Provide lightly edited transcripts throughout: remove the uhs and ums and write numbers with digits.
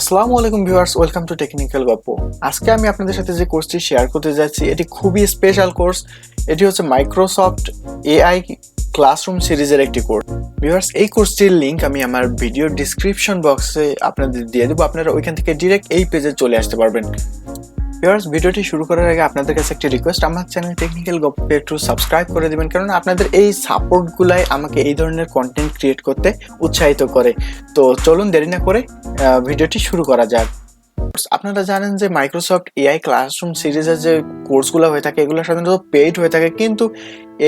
আসসালামু আলাইকুম viewers, welcome to technical গপ্প। আজকে আমি আপনাদের সাথে যে কোর্সটি শেয়ার করতে যাচ্ছি এটি খুবই স্পেশাল কোর্স। এটি হচ্ছে মাইক্রোসফট এআই ক্লাসরুম সিরিজের একটি কোর্স। ভিউয়ার্স, এই কোর্সটির লিংক আমি আমার ভিডিও ডিসক্রিপশন বক্সে আপনাদের দিয়ে দেবো। আপনারা ওইখান থেকে ডিরেক্ট এই পেজে চলে আসতে পারবেন। ভিউয়ার্স, ভিডিওটি শুরু করার আগে আপনাদের কাছে একটি রিকোয়েস্ট, আমার চ্যানেল টেকনিক্যাল গপ্পে একটু সাবস্ক্রাইব করে দিবেন, কারণ আপনাদের এই সাপোর্টগুলাই আমাকে এই ধরনের কন্টেন্ট ক্রিয়েট করতে উৎসাহিত করে। তো চলুন দেরি না করে ভিডিওটি শুরু করা যাক। আপনারা জানেন যে মাইক্রোসফট এআই ক্লাসরুম সিরিজের যে কোর্সগুলো হয়ে থাকে এগুলো সাধারণত পেইড হয়ে থাকে, কিন্তু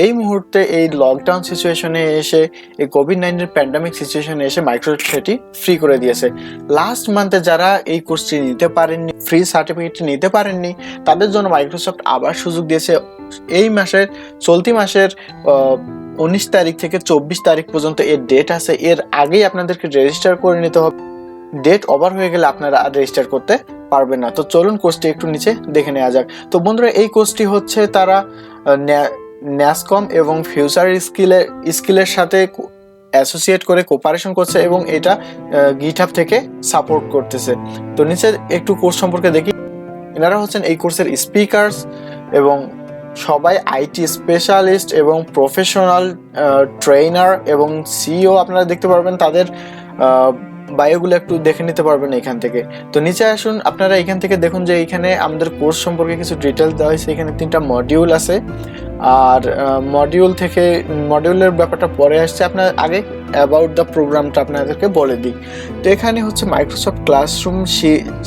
এই মুহূর্তে এই লকডাউন সিচুয়েশনে এসে, এই কোভিড-19 প্যান্ডামিক সিচুয়েশনে এসে মাইক্রোসফট সেটি ফ্রি করে দিয়েছে। লাস্ট মান্থে যারা এই কোর্সটি নিতে পারেননি, ফ্রি সার্টিফিকেটটি নিতে পারেননি, তাদের জন্য মাইক্রোসফট আবার সুযোগ দিয়েছে। এই মাসের চলতি মাসের 19 তারিখ থেকে 24 তারিখ পর্যন্ত এর ডেট আছে। এর আগেই আপনাদেরকে রেজিস্টার করে নিতে হবে। ডেট ওভার হয়ে গেলে আপনারা আর রেজিস্টার করতে পারবেন না। তো চলুন কোর্সটি একটু নিচে দেখে নেওয়া যাক। তো বন্ধুরা, এই কোর্সটি হচ্ছে তারা NASSCOM এবং ফিউচার স্কিলের সাথে অ্যাসোসিয়েট করে কোপারেশন করছে এবং এটা গিটহাব থেকে সাপোর্ট করতেছে। তো নিচে একটু কোর্স সম্পর্কে দেখি। এনারা হচ্ছেন এই কোর্সের স্পিকার্স এবং সবাই আইটি স্পেশালিস্ট এবং প্রফেশনাল ট্রেনার এবং সিইও। আপনারা দেখতে পারবেন তাদের বায়োগুলো একটু দেখে নিতে পারবেন এখান থেকে। তো নিচে আসুন, আপনারা এখান থেকে দেখুন যে এখানে আমাদের কোর্স সম্পর্কে কিছু ডিটেলস দেওয়া হয়েছে। এখানে 3টা মডিউল আছে, আর মডিউলের ব্যাপারটা পরে আসছে। আপনার আগে অ্যাবাউট দ্য প্রোগ্রামটা আপনাদেরকে বলে দিই। তো এখানে হচ্ছে মাইক্রোসফট ক্লাসরুম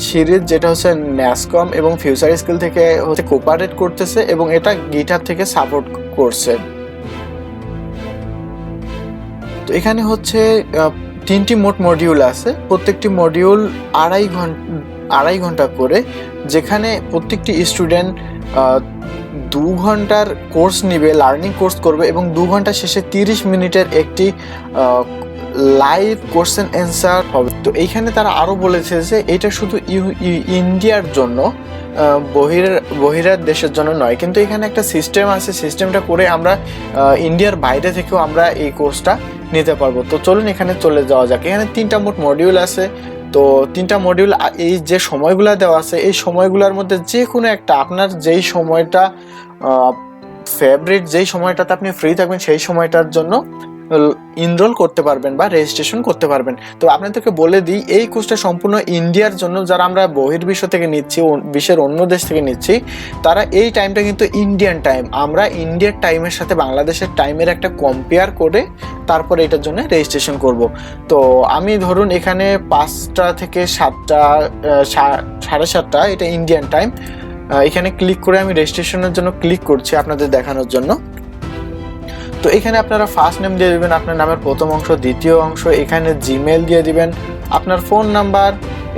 সিরিজ, যেটা হচ্ছে NASSCOM এবং ফিউচার স্কিল থেকে হচ্ছে কোপারেট করতেছে এবং এটা গিটহাব থেকে সাপোর্ট করছে। তো এখানে হচ্ছে 3টি মোট মডিউল আছে। প্রত্যেকটি মডিউল আড়াই ঘন্টা করে, যেখানে প্রত্যেকটি স্টুডেন্ট 2 ঘন্টার কোর্স নিবে, লার্নিং কোর্স করবে এবং 2 ঘন্টা শেষে 30 মিনিটের একটি লাইভ কোশ্চেন অ্যান্সার হবে। তো এইখানে তারা আরও বলেছে যে এটা শুধু ইন্ডিয়ার জন্য, বহিরের দেশের জন্য নয়, কিন্তু এখানে একটা সিস্টেম আছে। সিস্টেমটা করে আমরা ইন্ডিয়ার বাইরে থেকেও আমরা এই কোর্সটা নিতে পারবো। তো চলুন এখানে চলে যাওয়া যাক। এখানে 3টা মোট মডিউল আছে। তো 3টা মডিউল, এই যে সময়গুলো দেওয়া আছে, এই সময়গুলোর মধ্যে যে কোনো একটা, আপনার যেই সময়টা ফেভারিট, যেই সময়টাতে আপনি ফ্রি থাকবেন সেই সময়টার জন্য এনরোল করতে পারবেন বা রেজিস্ট্রেশন করতে পারবেন। তো আপনাদেরকে বলে দিই, এই কোর্সটা সম্পূর্ণ ইন্ডিয়ার জন্য। যারা আমরা বহির্বিশ্ব থেকে নিচ্ছি, বিশ্বের অন্য দেশ থেকে নিচ্ছি, তারা এই টাইমটা কিন্তু ইন্ডিয়ান টাইম, আমরা ইন্ডিয়ার টাইমের সাথে বাংলাদেশের টাইমের একটা কম্পেয়ার করে তারপরে এটার জন্য রেজিস্ট্রেশন করব। তো আমি ধরুন এখানে 5টা থেকে 7টা, 7:30, এটা ইন্ডিয়ান টাইম। এখানে ক্লিক করে আমি রেজিস্ট্রেশনের জন্য ক্লিক করছি আপনাদের দেখানোর জন্য। তো এখানে আপনারা ফার্স্ট নেম দিয়ে দিবেন, আপনার নামের প্রথম অংশ, দ্বিতীয় অংশ, এখানে জিমেল দিয়ে দিবেন, আপনার ফোন নাম্বার,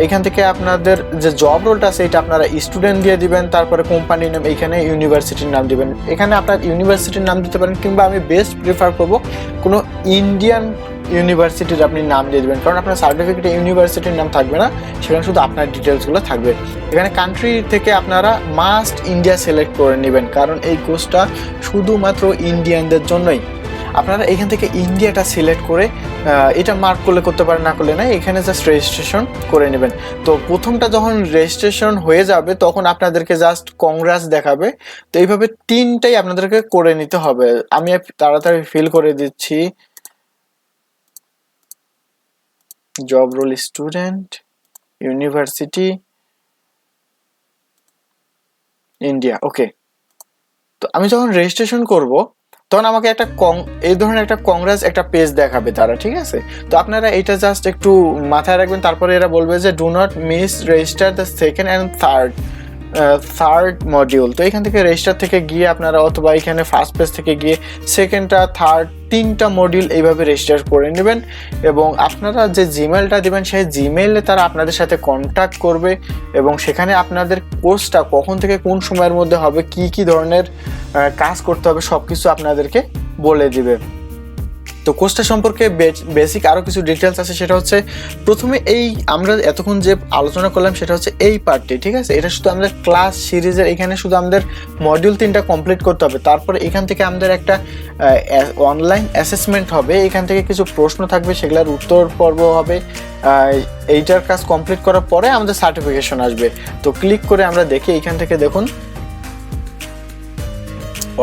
এখান থেকে আপনাদের যে জব রোলটা আছে এটা আপনারা স্টুডেন্ট দিয়ে দিবেন, তারপরে কোম্পানি নেম, এখানে ইউনিভার্সিটির নাম দিবেন। এখানে আপনার ইউনিভার্সিটির নাম দিতে পারেন, কিংবা আমি বেস্ট প্রিফার করব কোনো ইন্ডিয়ান ইউনিভার্সিটির আপনি নাম দিয়ে দেবেন, কারণ আপনার সার্টিফিকেটে ইউনিভার্সিটির নাম থাকবে না, সেখানে শুধু আপনার ডিটেলসগুলো থাকবে। এখানে কান্ট্রি থেকে আপনারা মাস্ট ইন্ডিয়া সিলেক্ট করে নেবেন, কারণ এই কোর্সটা শুধুমাত্র ইন্ডিয়ানদের জন্যই। আপনারা এখান থেকে ইন্ডিয়াটা সিলেক্ট করে এটা মার্ক করতে পারেন, না করলে না, এখানে জাস্ট রেজিস্ট্রেশন করে নেবেন। তো প্রথমটা যখন রেজিস্ট্রেশন হয়ে যাবে তখন আপনাদেরকে জাস্ট কংগ্রাস দেখাবে। তো এইভাবে 3টাই আপনাদেরকে করে নিতে হবে। আমি তাড়াতাড়ি ফিল করে দিচ্ছি। Job role, student, university, India, okay. তো আমি যখন রেজিস্ট্রেশন করব তখন আমাকে একটা এই ধরনের একটা কংগ্রেস একটা পেজ দেখাবে তারা, ঠিক আছে? তো আপনারা এটা জাস্ট একটু মাথায় রাখবেন। তারপরে এরা বলবে যে do not miss register the second and third module. তো এখান থেকে রেজিস্টার থেকে গিয়ে আপনারা, অথবা এখানে ফার্স্ট পেজ থেকে গিয়ে সেকেন্ডটা, থার্ড, 3টা মডিউল এইভাবে রেজিস্টার করে নেবেন। এবং আপনারা যে জিমেলটা দিবেন সেই জিমেইলে তারা আপনাদের সাথে কন্ট্যাক্ট করবে এবং সেখানে আপনাদের কোর্সটা কখন থেকে কোন সময়ের মধ্যে হবে, কি কি ধরনের কাজ করতে হবে, সব কিছু আপনাদেরকে বলে দিবে। তো কোর্সটা সম্পর্কে বেসিক আরও কিছু ডিটেলস আছে, সেটা হচ্ছে প্রথমে এই আমরা এতক্ষণ যে আলোচনা করলাম সেটা হচ্ছে এই পার্টটি, ঠিক আছে। এটা শুধু আমাদের ক্লাস সিরিজের এখানে শুধু আমাদের মডিউল 3টা কমপ্লিট করতে হবে। তারপরে এখান থেকে আমাদের একটা অনলাইন অ্যাসেসমেন্ট হবে, এখান থেকে কিছু প্রশ্ন থাকবে, সেগুলোর উত্তর পর্ব হবে। এইটার কাজ কমপ্লিট করার পরে আমাদের সার্টিফিকেশন আসবে। তো ক্লিক করে আমরা দেখি, এইখান থেকে দেখুন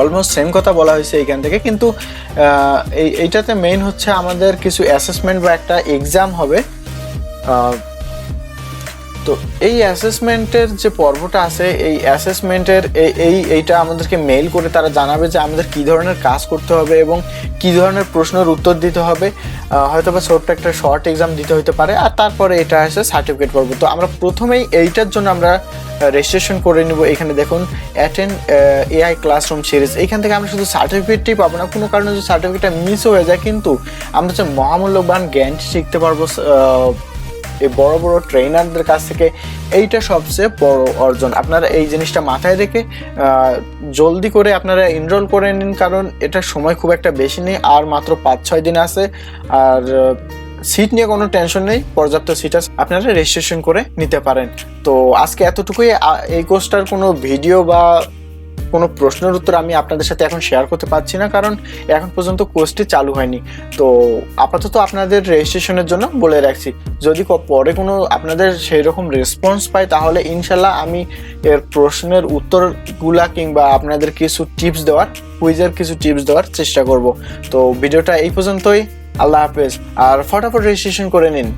অলমোস্ট সেম কথা বলা হয়েছে এইখান থেকে, কিন্তু এইটাতে মেইন হচ্ছে আমাদের কিছু অ্যাসেসমেন্ট বা একটা এক্সাম হবে। তো এই অ্যাসেসমেন্টের যে পর্বটা আছে, এই অ্যাসেসমেন্টের এইটা আমাদেরকে মেইল করে তারা জানাবে যে আমাদের কী ধরনের কাজ করতে হবে এবং কী ধরনের প্রশ্নের উত্তর দিতে হবে। হয়তো বা ছোট্ট একটা শর্ট এক্সাম দিতে হতে পারে, আর তারপরে এটা আসে সার্টিফিকেট পর্ব। তো আমরা প্রথমেই এইটার জন্য আমরা রেজিস্ট্রেশন করে নিব। এখানে দেখুন অ্যাটেন্ড এআই ক্লাসরুম সিরিজ, এইখান থেকে আমরা শুধু সার্টিফিকেটই পাবো না, কোনো কারণে যদি সার্টিফিকেটটা মিস হয়ে যায় কিন্তু আমরা যে মহামূল্যবান জ্ঞান শিখতে পারবো এই বড় বড় ট্রেনারদের কাছ থেকে। এইটা সবচেয়ে বড় অর্জন। আপনারা এই জিনিসটা মাথায় রেখে জলদি করে আপনারা এনরোল করে নিন, কারণ এটার সময় খুব একটা বেশি নেই, আর মাত্র 5-6 দিন আছে। আর সিট নিয়ে কোনো টেনশন নেই, পর্যাপ্ত সিট আছে, আপনারা রেজিস্ট্রেশন করে নিতে পারেন। তো আজকে এতটুকুই। এই কোর্সটার কোনো ভিডিও বা কোনো প্রশ্নের উত্তর আমি আপনাদের সাথে এখন শেয়ার করতে পারছি না, কারণ এখন পর্যন্ত কোর্সটি চালু হয়নি। তো আপাতত আপনাদের রেজিস্ট্রেশনের জন্য বলে রাখছি, যদি পরে কোনো আপনাদের সেই রকম রেসপন্স পাই তাহলে ইনশাল্লাহ আমি এর প্রশ্নের উত্তরগুলা কিংবা আপনাদের কিছু টিপস দেওয়ার, কুইজের কিছু টিপস দেওয়ার চেষ্টা করব। তো ভিডিওটা এই পর্যন্তই। আল্লাহ হাফেজ, আর ফটাফট রেজিস্ট্রেশন করে নিন।